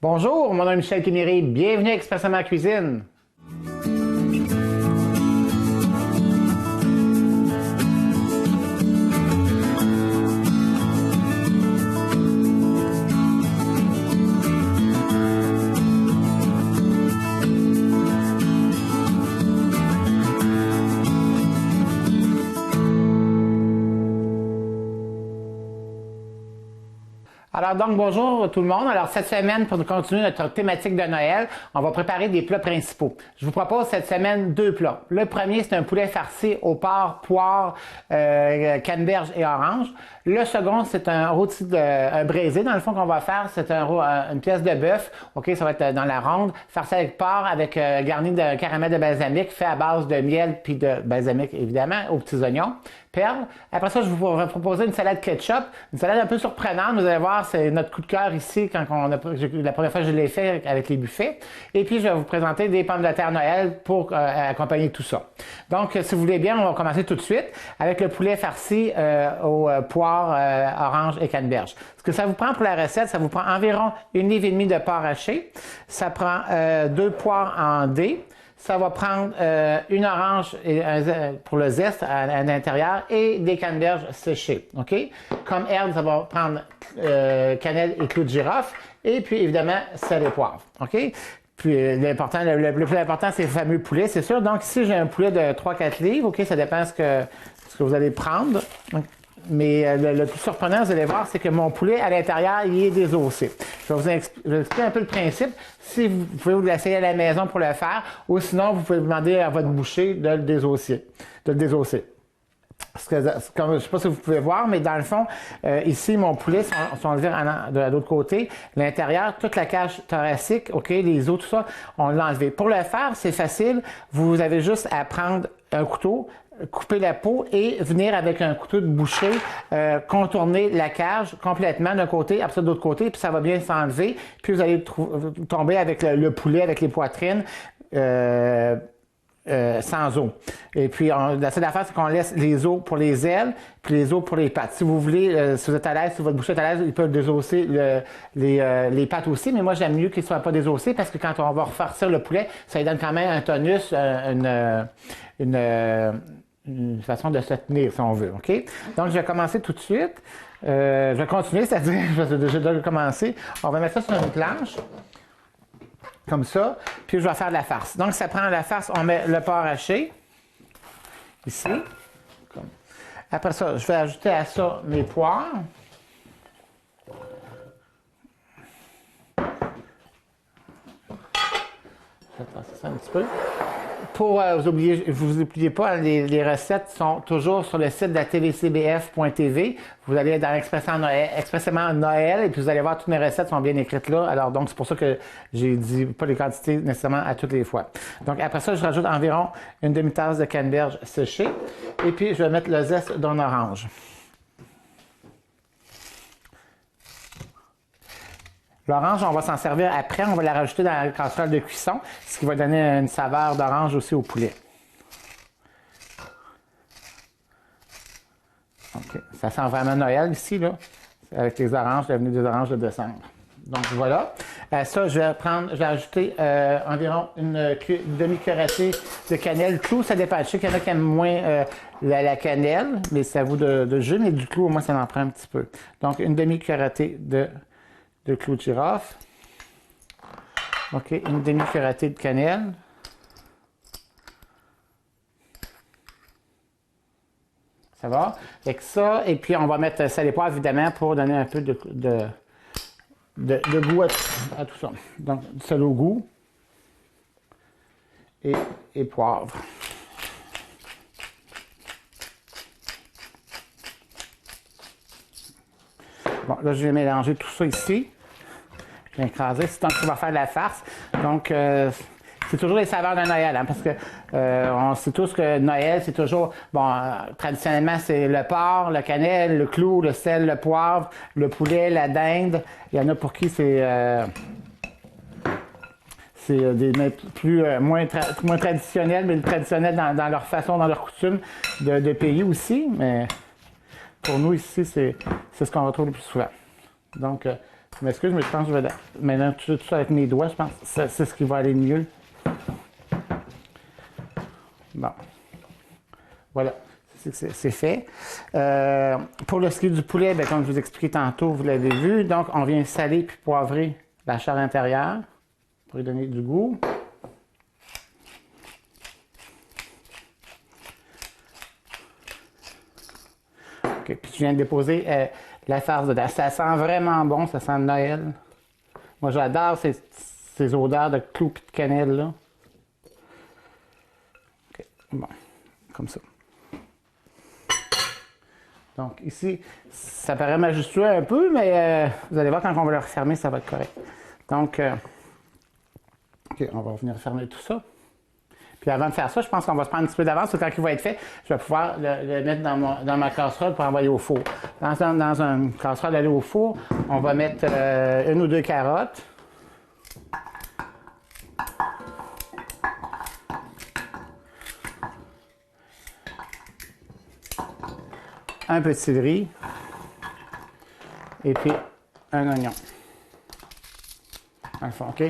Bonjour, mon nom est Michel Kénéré. Bienvenue à Expressément Cuisine. Alors donc, bonjour tout le monde. Alors cette semaine, pour continuer notre thématique de Noël, on va préparer des plats principaux. Je vous propose cette semaine deux plats. Le premier, c'est un poulet farci au porc, poire, canneberge et orange. Le second, c'est un rôti un braisé, dans le fond, qu'on va faire. C'est une pièce de bœuf. OK, ça va être dans la ronde. Farci avec porc, avec garni de caramel de balsamique, fait à base de miel puis de balsamique, évidemment, aux petits oignons. Perles. Après ça, je vous vais proposer une salade ketchup, une salade un peu surprenante. Vous allez voir, c'est notre coup de cœur ici quand la première fois que je l'ai fait avec les buffets. Et puis, je vais vous présenter des pommes de terre Noël pour accompagner tout ça. Donc, si vous voulez bien, on va commencer tout de suite avec le poulet farci au poire, orange et canneberge. Ce que ça vous prend pour la recette, ça vous prend environ 1,5 livre de porc haché. Ça prend 2 poires en dés. Ça va prendre une orange pour le zeste à l'intérieur et des canneberges séchées. OK? Comme herbe, ça va prendre cannelle et clous de girofle. Et puis, évidemment, sel et poivre. OK? Puis, le plus important, c'est le fameux poulet, c'est sûr. Donc, ici, j'ai un poulet de 3-4 livres. OK? Ça dépend ce que vous allez prendre. Mais le plus surprenant, vous allez voir, c'est que mon poulet, à l'intérieur, il est désossé. Je vais vous expliquer un peu le principe. Si vous pouvez vous l'essayer à la maison pour le faire, ou sinon, vous pouvez demander à votre boucher de le désosser. Parce que, comme, je ne sais pas si vous pouvez voir, mais dans le fond, ici, mon poulet sont enlevés de l'autre côté. L'intérieur, toute la cage thoracique, OK, les os, tout ça, on l'a enlevé. Pour le faire, c'est facile. Vous avez juste à prendre un couteau, couper la peau et venir avec un couteau de boucher, contourner la cage complètement d'un côté, après ça de l'autre côté, puis ça va bien s'enlever. Puis vous allez tomber avec le poulet, avec les poitrines. Sans os. Et puis, la seule affaire, c'est qu'on laisse les os pour les ailes, puis les os pour les pattes. Si vous voulez, si vous êtes à l'aise, si votre boucher est à l'aise, il peut désosser les pattes aussi, mais moi, j'aime mieux qu'ils ne soient pas désossés parce que quand on va refarcir le poulet, ça lui donne quand même un tonus, une façon de se tenir, si on veut. OK? Donc, je vais commencer tout de suite. Je vais continuer, c'est-à-dire, je vais déjà commencer. On va mettre ça sur une planche. Comme ça, puis je vais faire de la farce. Donc, ça prend la farce, on met le porc haché, ici. Après ça, je vais ajouter à ça mes poires. Je vais passer ça un petit peu. Pour vous oubliez pas, les recettes sont toujours sur le site de la tvcbf.tv. Vous allez dans Expressément Noël et puis vous allez voir toutes mes recettes sont bien écrites là. Alors donc c'est pour ça que j'ai dit pas les quantités nécessairement à toutes les fois. Donc après ça, je rajoute environ une demi-tasse de canneberge séchée et puis je vais mettre le zeste d'un orange. L'orange, on va s'en servir après. On va la rajouter dans la casserole de cuisson, ce qui va donner une saveur d'orange aussi au poulet. OK. Ça sent vraiment Noël ici, là, avec les oranges, l'avenue des oranges de décembre. Donc voilà. Ça, je vais ajouter environ une demi-cuillerée de cannelle. Clou, ça dépend. Je sais qu'il y en a qui aiment moins la cannelle, mais c'est à vous de juger. Mais du clou, au moins, ça en prend un petit peu. Donc, une demi-cuillerée de clous de girofle. OK, une demi-cuillerée de cannelle. Ça va? Avec ça, et puis on va mettre sel et poivre, évidemment, pour donner un peu de goût à tout ça. Donc, du sel au goût et poivre. Bon, là, je vais mélanger tout ça ici. Je vais écraser. C'est tant qu'on va faire de la farce. Donc, c'est toujours les saveurs de Noël, hein, parce que on sait tous que Noël, c'est toujours, bon, traditionnellement, c'est le porc, le cannelle, le clou, le sel, le poivre, le poulet, la dinde. Il y en a pour qui c'est moins traditionnels, mais traditionnels dans leur façon, dans leur coutume de pays aussi. Mais pour nous, ici, c'est ce qu'on retrouve le plus souvent. Donc, Je m'excuse, mais je pense que je vais maintenant tout ça avec mes doigts, je pense que c'est ce qui va aller mieux. Bon. Voilà, c'est fait. Pour le ski du poulet, bien, comme je vous expliquais tantôt, vous l'avez vu, donc on vient saler puis poivrer la chair intérieure pour lui donner du goût. Okay, puis je viens de déposer la farce dedans. Ça sent vraiment bon, ça sent Noël. Moi, j'adore ces odeurs de clous et de cannelle, là. OK, bon, comme ça. Donc ici, ça paraît majestueux un peu, mais vous allez voir quand on va le refermer, ça va être correct. Donc, OK, on va venir fermer tout ça. Puis avant de faire ça, je pense qu'on va se prendre un petit peu d'avance, parce que quand il va être fait, je vais pouvoir le mettre dans ma casserole pour envoyer au four. Dans une casserole aller au four, on va mettre 1 ou 2 carottes. Un peu de céleri. Et puis un oignon. Dans le fond, OK?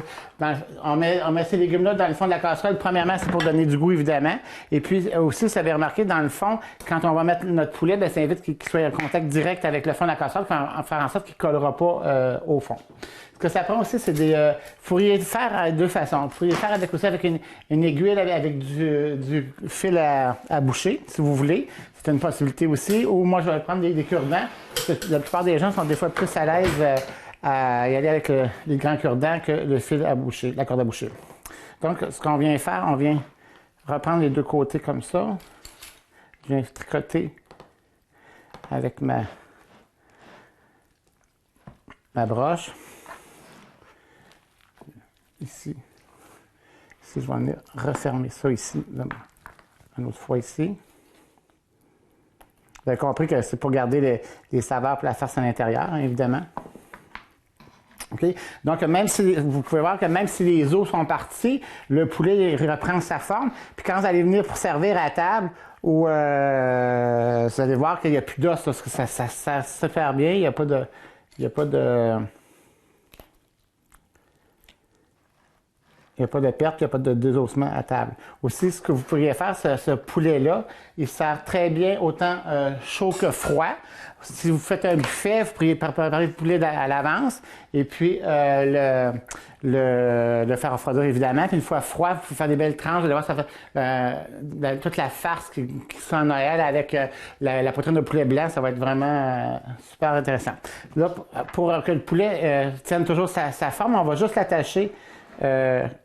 On met ces légumes-là dans le fond de la casserole. Premièrement, c'est pour donner du goût, évidemment. Et puis aussi, vous avez remarqué, dans le fond, quand on va mettre notre poulet, bien, ça invite qu'il soit en contact direct avec le fond de la casserole, pour faire en sorte qu'il ne collera pas au fond. Ce que ça prend aussi, c'est des... vous pourriez faire de deux façons. Vous pourriez faire aussi avec une aiguille avec du fil à boucher, si vous voulez. C'est une possibilité aussi. Ou moi, je vais prendre des cure-dents. La plupart des gens sont des fois plus à l'aise à y aller avec les grands cure-dents que le fil à boucher, la corde à boucher. Donc, ce qu'on vient faire, on vient reprendre les deux côtés comme ça. Je viens tricoter avec ma broche. Ici, je vais venir refermer ça ici, une autre fois ici. Vous avez compris que c'est pour garder les saveurs et la farce à l'intérieur, hein, évidemment. Okay? Donc, même si vous pouvez voir que même si les os sont partis, le poulet reprend sa forme. Puis quand vous allez venir pour servir à table, ou vous allez voir qu'il n'y a plus d'os, parce que ça se fait bien, il n'y a pas de... Il n'y a pas de perte, il n'y a pas de désossement à table. Aussi, ce que vous pourriez faire, ce poulet-là, il sert très bien autant chaud que froid. Si vous faites un buffet, vous pourriez préparer le poulet à l'avance et puis le faire refroidir évidemment. Puis une fois froid, vous pouvez faire des belles tranches. Vous allez voir, ça fait toute la farce qui sent Noël avec la poitrine de poulet blanc, ça va être vraiment super intéressant. Là, pour que le poulet tienne toujours sa forme, on va juste l'attacher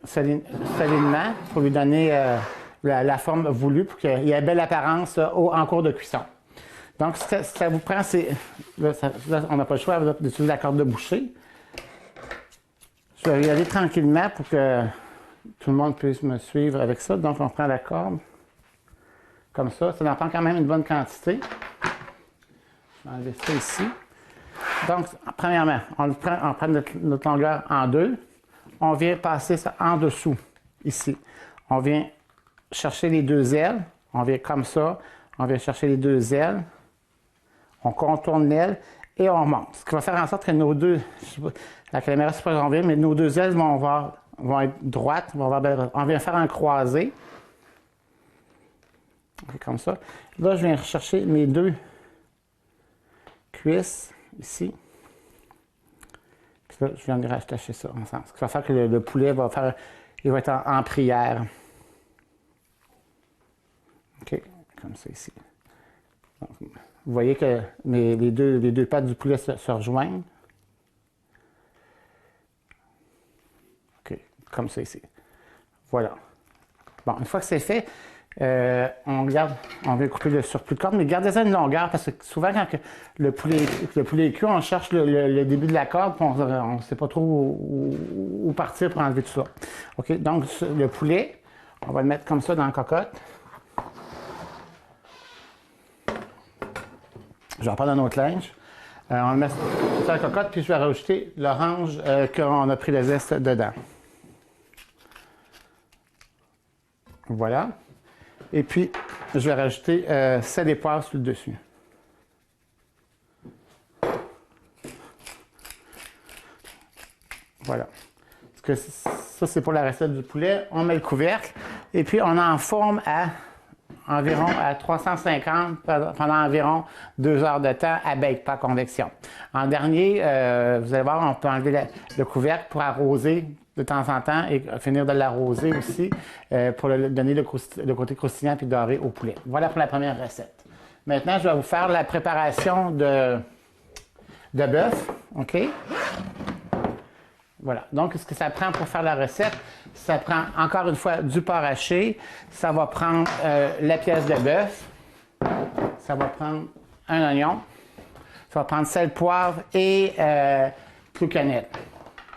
solidement pour lui donner la forme voulue pour qu'il y ait belle apparence en cours de cuisson. Donc, ça vous prend, là, on n'a pas le choix d'utiliser la corde de boucher. Je vais y aller tranquillement pour que tout le monde puisse me suivre avec ça. Donc, on prend la corde comme ça. Ça en prend quand même une bonne quantité. Je vais enlever ça ici. Donc, premièrement, on prend notre longueur en deux. On vient passer ça en dessous, ici. On vient chercher les deux ailes. On vient comme ça. On vient chercher les deux ailes. On contourne l'aile et on remonte. Ce qui va faire en sorte que nos deux, la caméra ne sait pas bien, mais nos deux ailes vont être droites. On vient faire un croisé. Comme ça. Là, je viens rechercher mes deux cuisses, ici. Puis là, je viens de rattacher ça ensemble. Ce qui va faire que le poulet va être en prière. OK, comme ça ici. Donc, vous voyez que les deux pattes du poulet se rejoignent. OK, comme ça ici. Voilà. Bon, une fois que c'est fait, on vient couper le surplus de corde, mais gardez-en une longueur, parce que souvent, quand le poulet est cuit, on cherche le début de la corde, puis on ne sait pas trop où partir pour enlever tout ça. OK, donc le poulet, on va le mettre comme ça dans la cocotte. Je vais reprendre un autre linge. On le met sur la cocotte, puis je vais rajouter l'orange qu'on a pris le zeste dedans. Voilà. Et puis, je vais rajouter sel et poivre sur le dessus. Voilà. Ça, c'est pour la recette du poulet. On met le couvercle et puis on enfourne à environ à 350 pendant environ 2 heures de temps à bake, pas à convection. En dernier, vous allez voir, on peut enlever le couvercle pour arroser de temps en temps et finir de l'arroser aussi pour donner le côté croustillant puis doré au poulet. Voilà pour la première recette. Maintenant, je vais vous faire la préparation de bœuf. OK? Voilà. Donc, ce que ça prend pour faire la recette, ça prend encore une fois du porc haché, ça va prendre la pièce de bœuf, ça va prendre un oignon, ça va prendre sel, poivre et clou cannelle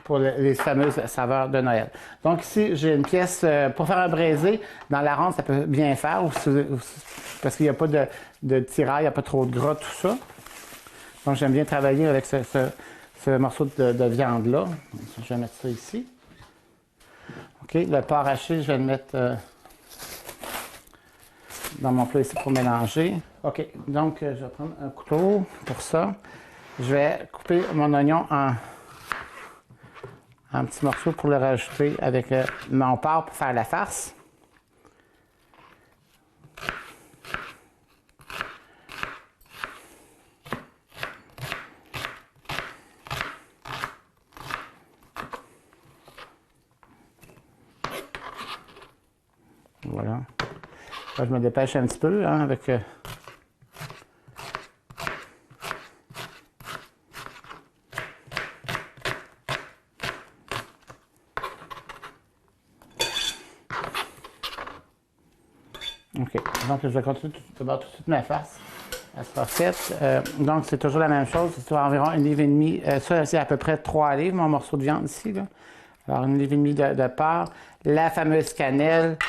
pour les fameuses saveurs de Noël. Donc ici, j'ai une pièce pour faire un braisé. Dans la ronde, ça peut bien faire parce qu'il n'y a pas de tiraille, il n'y a pas trop de gras, tout ça. Donc j'aime bien travailler avec ce morceau de viande-là. Je vais mettre ça ici. OK, le porc haché, je vais le mettre dans mon plat ici pour mélanger. OK, donc je vais prendre un couteau pour ça. Je vais couper mon oignon en petits morceaux pour le rajouter avec mon porc pour faire la farce. Voilà. Là, je me dépêche un petit peu hein, avec... OK. Donc, je vais continuer tout de suite ma farce. Elle sera faite. Donc, c'est toujours la même chose. C'est environ 1,5 livre. Ça, c'est à peu près 3 livres, mon morceau de viande ici. Là. Alors, 1,5 livre de porc. La fameuse cannelle.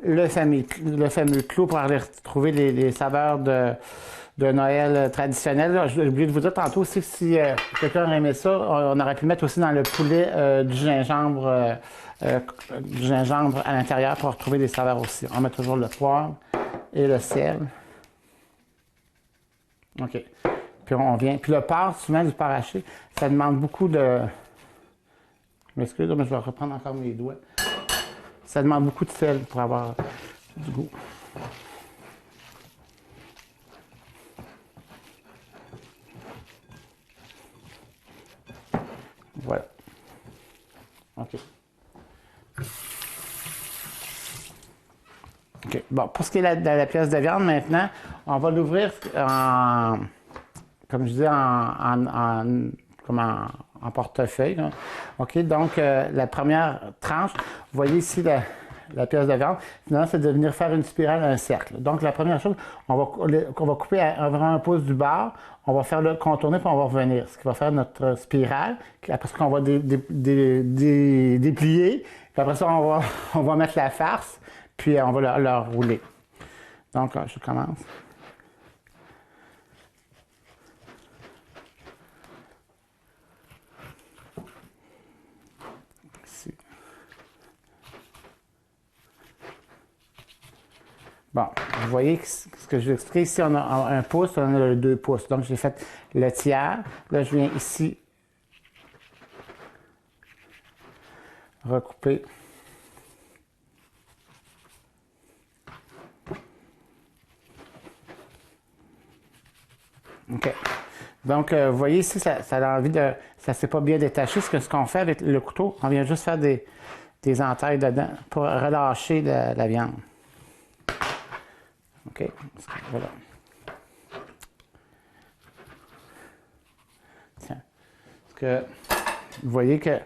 Le fameux clou pour aller retrouver les saveurs de Noël traditionnelles. J'ai oublié de vous dire tantôt aussi si quelqu'un aurait aimé ça, on aurait pu mettre aussi dans le poulet du gingembre à l'intérieur pour retrouver des saveurs aussi. On met toujours le poivre et le sel. OK. Puis on vient. Puis le porc, souvent du porc haché, ça demande beaucoup de... Je m'excuse, mais je vais reprendre encore mes doigts. Ça demande beaucoup de sel pour avoir du goût. Voilà. OK. OK. Bon, pour ce qui est de la pièce de viande, maintenant, on va l'ouvrir comme je dis, en portefeuille. Là. OK, donc la première tranche, vous voyez ici la pièce de viande. Finalement, c'est de venir faire une spirale, un cercle. Donc, la première chose, on va couper à environ 1 pouce du bord. On va faire le contourner, puis on va revenir. Ce qui va faire notre spirale. Après ça, on va déplier. Puis après ça, on va mettre la farce, puis on va le rouler. Donc, je commence. Bon, vous voyez ce que je vais expliquer. Ici, on a 1 pouce, on a le 2 pouces. Donc, j'ai fait le tiers. Là, je viens ici recouper. OK. Donc, vous voyez ici, ça a envie de... Ça ne s'est pas bien détaché. Ce qu'on fait avec le couteau, on vient juste faire des entailles dedans pour relâcher la viande. OK. Voilà. Tiens. Parce que vous voyez que,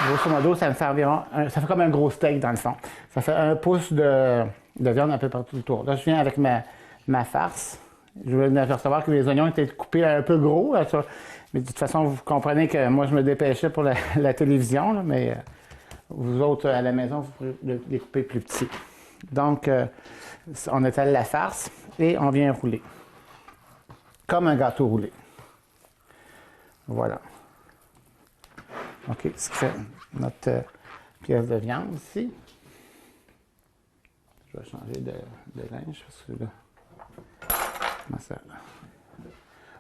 grosso modo, ça me fait environ... ça fait comme un gros steak, dans le fond. Ça fait 1 pouce de viande un peu partout autour. Là, je viens avec ma farce. Je vais m'apercevoir que les oignons étaient coupés un peu gros. Là, mais de toute façon, vous comprenez que moi, je me dépêchais pour la télévision. Là, mais vous autres, à la maison, vous pouvez les couper plus petits. Donc, on étale la farce et on vient rouler. Comme un gâteau roulé. Voilà. OK, ce qui fait notre pièce de viande ici. Je vais changer de linge parce que là, comment ça...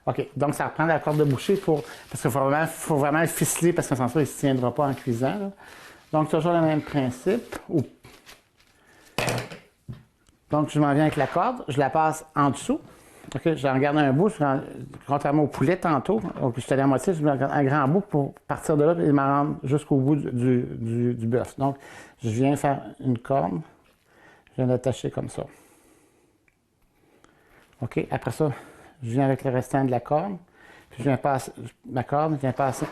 OK, donc ça reprend la corde de boucher parce qu'il faut vraiment le ficeler parce que sans ça, il ne se tiendra pas en cuisant. Là. Donc, toujours le même principe. Donc, je m'en viens avec la corde, je la passe en dessous. OK, j'en garde un bout, contrairement au poulet tantôt, donc je suis allé à moitié, je me garde un grand bout pour partir de là et me rendre jusqu'au bout du bœuf. Donc, je viens faire une corde, je viens l'attacher comme ça. OK, après ça, je viens avec le restant de la corde, puis je viens passer ma corde, je viens passer.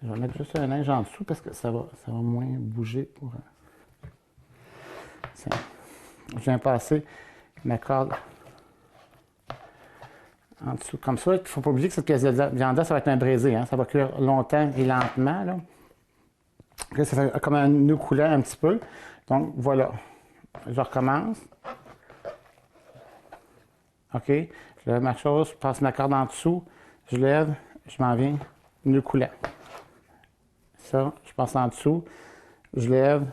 Je vais mettre juste un linge en dessous parce que ça va moins bouger pour. Ça. Je viens passer ma corde en dessous, comme ça. Il ne faut pas oublier que cette pièce de viande-là, ça va être un braisé. Hein? Ça va cuire longtemps et lentement. Là. Là, ça fait comme un nœud coulant un petit peu. Donc, voilà. Je recommence. OK. Je lève ma chose, je passe ma corde en dessous. Je lève, je m'en viens. Nœud coulant. Ça, je passe en dessous. Je lève.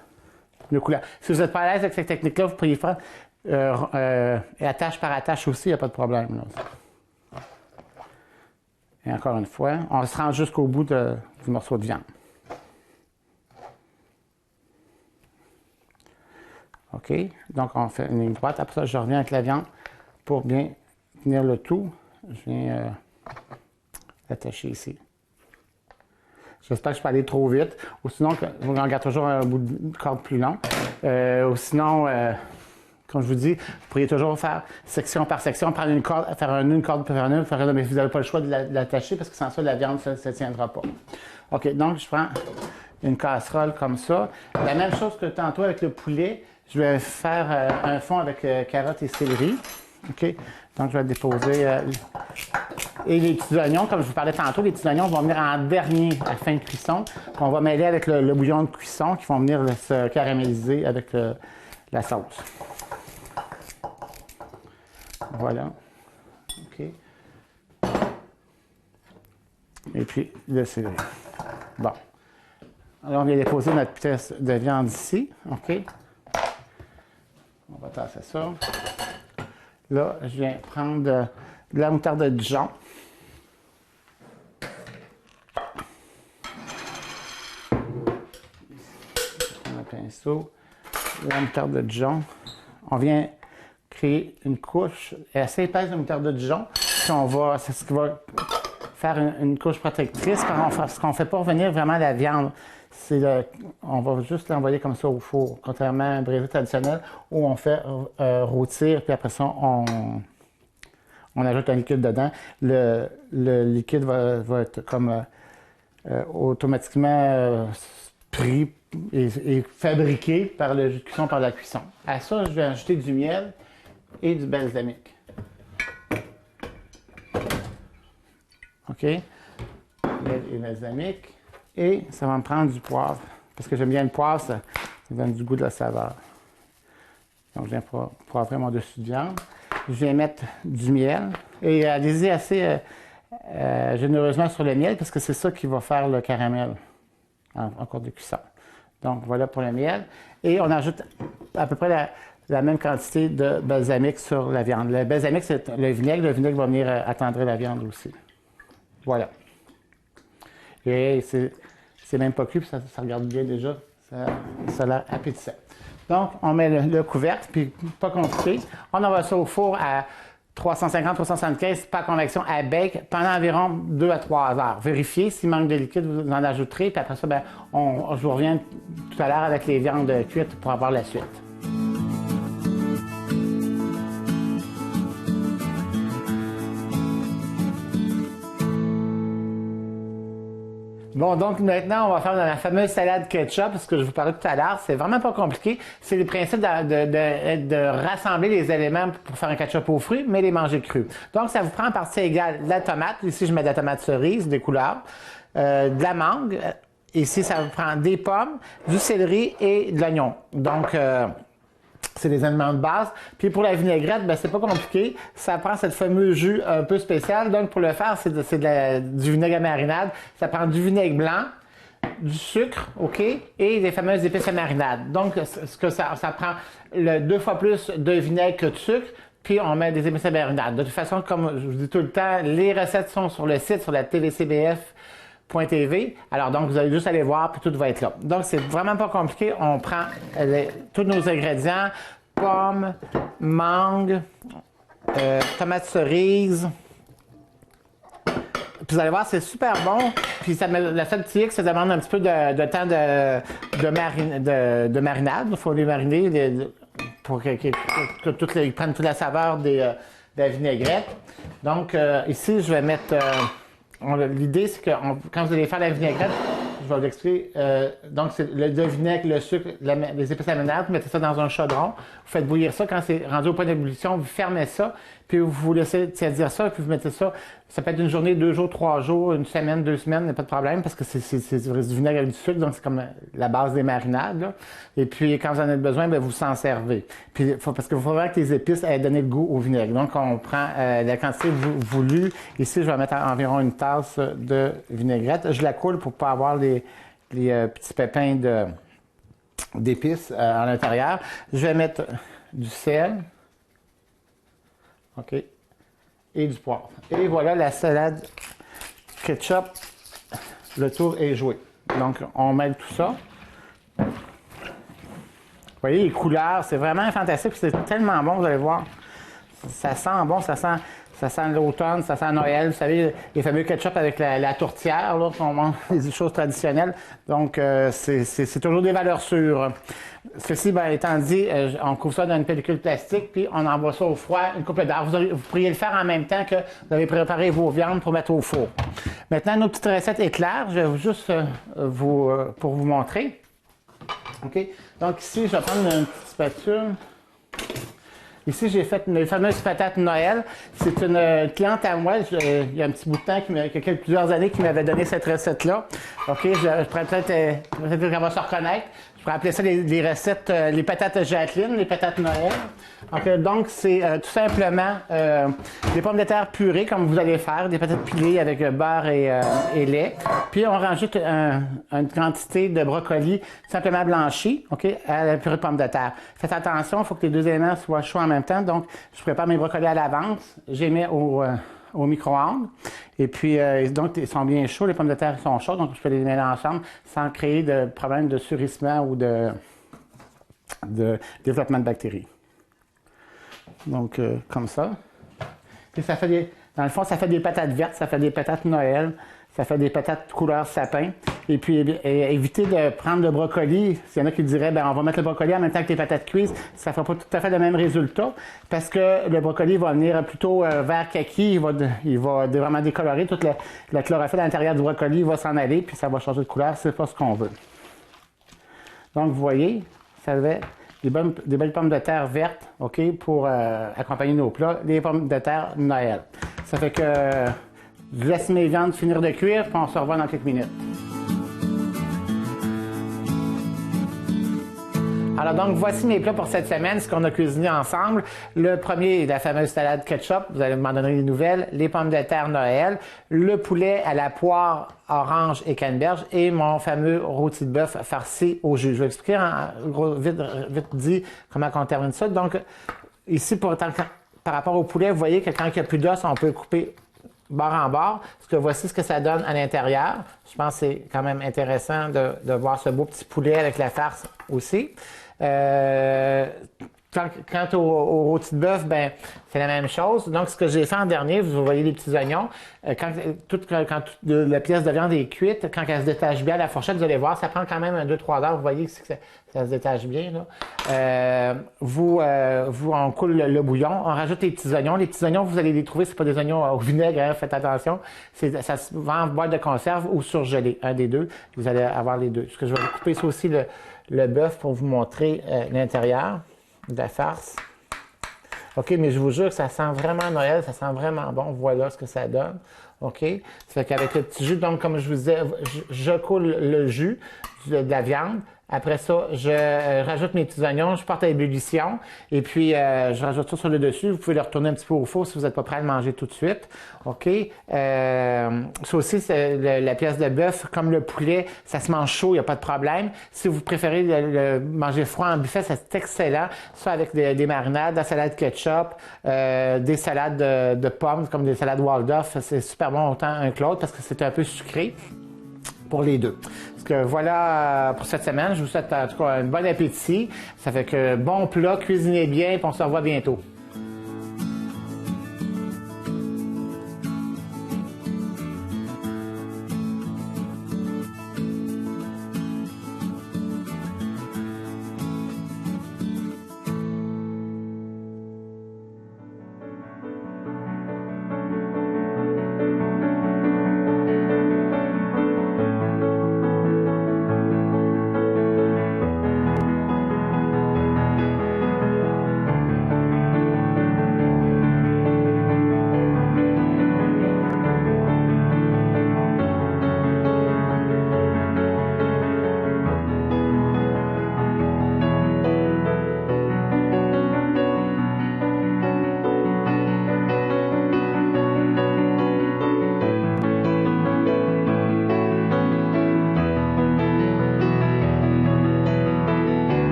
Nœud coulant. Si vous n'êtes pas à l'aise avec cette technique-là, vous pourriez faire attache par attache aussi, il n'y a pas de problème. Là. Et encore une fois, on se rend jusqu'au bout du morceau de viande. OK? Donc, on fait une ligne droite. Après ça, je reviens avec la viande pour bien tenir le tout. Je viens l'attacher ici. J'espère que je peux aller trop vite. Ou sinon, vous regardez toujours un bout de corde plus long. Ou sinon, comme je vous dis, vous pourriez toujours faire section par section, prendre une corde, faire une corde par une, mais vous n'avez pas le choix de l'attacher parce que sans ça, la viande ne se tiendra pas. OK, donc je prends une casserole comme ça. La même chose que tantôt avec le poulet, je vais faire un fond avec carottes et céleri. OK, donc je vais déposer. Et les petits oignons, comme je vous parlais tantôt, les petits oignons vont venir en dernier à la fin de cuisson. On va mêler avec le bouillon de cuisson qui vont venir se caraméliser avec la sauce. Voilà. OK. Et puis, le céleri. Bon. Alors, on vient déposer notre pièce de viande ici. OK. On va tasser ça. Là, je viens prendre de la moutarde de Dijon. Un pinceau. La moutarde de Dijon. On vient créer une couche assez épaisse de moutarde de Dijon. C'est ce qui va faire une couche protectrice parce qu'on ne fait pas revenir vraiment la viande. On va juste l'envoyer comme ça au four, contrairement à un braisé traditionnel où on fait rôtir, puis après ça, on ajoute un liquide dedans. Le liquide va être comme automatiquement pris et fabriqué par le jus de cuisson par la cuisson. À ça, je vais ajouter du miel et du balsamique. OK? Miel et balsamique. Et ça va me prendre du poivre. Parce que j'aime bien le poivre, ça donne du goût de la saveur. Donc, je viens poivrer mon dessus de viande. Je viens mettre du miel. Et allez-y assez généreusement sur le miel parce que c'est ça qui va faire le caramel en cours de cuisson. Donc, voilà pour le miel. Et on ajoute à peu près la même quantité de balsamique sur la viande. Le balsamique, c'est le vinaigre. Le vinaigre va venir attendrir la viande aussi. Voilà. Et c'est même pas cuit, puis ça regarde bien déjà. Ça a l'air appétissant. Donc, on met le couvercle, puis pas compliqué. On envoie ça au four à 350-375, pas convection, à bake, pendant environ 2 à 3 heures. Vérifiez, s'il manque de liquide, vous en ajouterez, puis après ça, je vous reviens tout à l'heure avec les viandes cuites pour avoir la suite. Bon, donc maintenant, on va faire la fameuse salade ketchup, ce que je vous parlais tout à l'heure. C'est vraiment pas compliqué. C'est le principe de rassembler les éléments pour faire un ketchup aux fruits, mais les manger crus. Donc, ça vous prend en partie égale la tomate. Ici, je mets de la tomate cerise, des couleurs, de la mangue. Ici, ça vous prend des pommes, du céleri et de l'oignon. Donc, c'est des aliments de base. Puis pour la vinaigrette, c'est pas compliqué. Ça prend cette fameuse jus un peu spécial. Donc pour le faire, c'est du vinaigre à marinade. Ça prend du vinaigre blanc, du sucre, OK, et des fameuses épices à marinade. Donc ce que ça prend 2 fois plus de vinaigre que de sucre. puis on met des épices à marinade. De toute façon, comme je vous dis tout le temps, les recettes sont sur le site, sur la tvcbf.tv. Alors donc, vous allez juste aller voir, puis tout va être là. Donc, c'est vraiment pas compliqué. On prend tous nos ingrédients, pommes, mangue, tomates cerises. Puis vous allez voir, c'est super bon. Puis la seule petite hic, ça demande un petit peu de temps de marinade. Il faut les mariner pour qu'ils prennent toute la saveur de la vinaigrette. Donc ici, je vais mettre... l'idée, c'est que quand vous allez faire la vinaigrette, je vais vous expliquer. Donc, c'est le vinaigre, le sucre, les épices à marinade, vous mettez ça dans un chaudron. Vous faites bouillir ça. Quand c'est rendu au point d'ébullition, vous fermez ça. Puis vous laissez tiédir ça. Puis vous mettez ça. Ça peut être une journée, 2 jours, 3 jours, une semaine, 2 semaines, il n'y a pas de problème parce que c'est du vinaigre avec du sucre. Donc, c'est comme la base des marinades. Là. Et puis, quand vous en avez besoin, bien, vous s'en servez. Puis, parce qu'il faut vraiment que les épices aient donné le goût au vinaigre. Donc, on prend la quantité voulue. Ici, je vais mettre environ une tasse de vinaigrette. Je la coule pour ne pas avoir les petits pépins d'épices à l'intérieur. Je vais mettre du sel. OK. Et du poivre. Et voilà la salade ketchup. Le tour est joué. Donc, on mêle tout ça. Vous voyez, les couleurs, c'est vraiment fantastique. C'est tellement bon, vous allez voir. Ça sent bon, ça sent l'automne, ça sent Noël. Vous savez, les fameux ketchup avec la tourtière, là, qu'on mange, des choses traditionnelles. Donc, c'est toujours des valeurs sûres. Ceci étant dit, on couvre ça dans une pellicule plastique, puis on envoie ça au froid une couple d'heures. Vous pourriez le faire en même temps que vous avez préparé vos viandes pour mettre au four. Maintenant, notre petite recette est claire. Je vais juste pour vous montrer. OK? Donc ici, je vais prendre une petite spatule. Ici, j'ai fait les fameuses patates Noël. C'est une cliente à moi, il y a un petit bout de temps, il y a plusieurs années, qui m'avait donné cette recette-là. OK, je pourrais peut-être qu'elle va se reconnaître. Je pourrais appeler ça les recettes, les patates Jacqueline, les patates Noël. Okay, donc, c'est tout simplement des pommes de terre purées, comme vous allez faire, des patates pilées avec beurre et lait. Puis, on rajoute une quantité de brocoli simplement blanchi, OK, à la purée de pommes de terre. Faites attention, il faut que les deux éléments soient chauds en même temps. Donc, je prépare mes brocolis à l'avance. Je les mets au micro-ondes. Et puis, donc, ils sont bien chauds. Les pommes de terre sont chaudes. Donc, je peux les mêler ensemble sans créer de problème de surissement ou de développement de bactéries. Donc, comme ça. Puis, dans le fond, ça fait des patates vertes, ça fait des patates Noël, ça fait des patates couleur sapin. Et puis, évitez de prendre le brocoli. S'il y en a qui diraient, on va mettre le brocoli en même temps que les patates cuises, ça ne fera pas tout à fait le même résultat parce que le brocoli va venir plutôt vert kaki. Il va vraiment décolorer. Toute la chlorophylle à l'intérieur du brocoli va s'en aller, puis ça va changer de couleur. C'est pas ce qu'on veut. Donc, vous voyez, ça fait des belles pommes de terre vertes, OK, pour accompagner nos plats. Des pommes de terre Noël. Ça fait que je laisse mes viandes finir de cuire, puis on se revoit dans quelques minutes. Alors donc, voici mes plats pour cette semaine, ce qu'on a cuisiné ensemble. Le premier est la fameuse salade ketchup, vous allez m'en donner des nouvelles. Les pommes de terre Noël, le poulet à la poire, orange et canneberge et mon fameux rôti de bœuf farci au jus. Je vais expliquer vite dit comment on termine ça. Donc, ici, par rapport au poulet, vous voyez que quand il n'y a plus d'os, on peut couper bord en bord. Voici ce que ça donne à l'intérieur. Je pense que c'est quand même intéressant de voir ce beau petit poulet avec la farce aussi. Quant au rôti de bœuf, c'est la même chose. Donc, ce que j'ai fait en dernier, vous voyez les petits oignons. Quand toute la pièce de viande est cuite, quand elle se détache bien à la fourchette, vous allez voir, ça prend quand même 2-3 heures. Vous voyez que ça se détache bien. Là. On coule le bouillon, on rajoute les petits oignons. Les petits oignons, vous allez les trouver, c'est pas des oignons au vinaigre, hein, faites attention. Ça se vend en boîte de conserve ou surgelé, un des deux. Vous allez avoir les deux. Ce que je vais vous couper, c'est aussi le bœuf pour vous montrer l'intérieur de la farce. OK, mais je vous jure que ça sent vraiment Noël, ça sent vraiment bon. Voilà ce que ça donne. OK? Ça fait qu'avec le petit jus, donc comme je vous disais, je coule le jus. de la viande. Après ça, je rajoute mes petits oignons, je porte à ébullition et puis je rajoute ça sur le dessus. Vous pouvez le retourner un petit peu au four si vous n'êtes pas prêt à le manger tout de suite. OK? Ça aussi, c'est la pièce de bœuf, comme le poulet, ça se mange chaud, il n'y a pas de problème. Si vous préférez le manger froid en buffet, c'est excellent. Ça avec des marinades, de la salade ketchup, des salades de pommes, comme des salades Waldorf. C'est super bon autant un que l'autre parce que c'est un peu sucré. Pour les deux. Parce que voilà pour cette semaine. Je vous souhaite en tout cas un bon appétit. Ça fait que bon plat, cuisinez bien, puis on se revoit bientôt.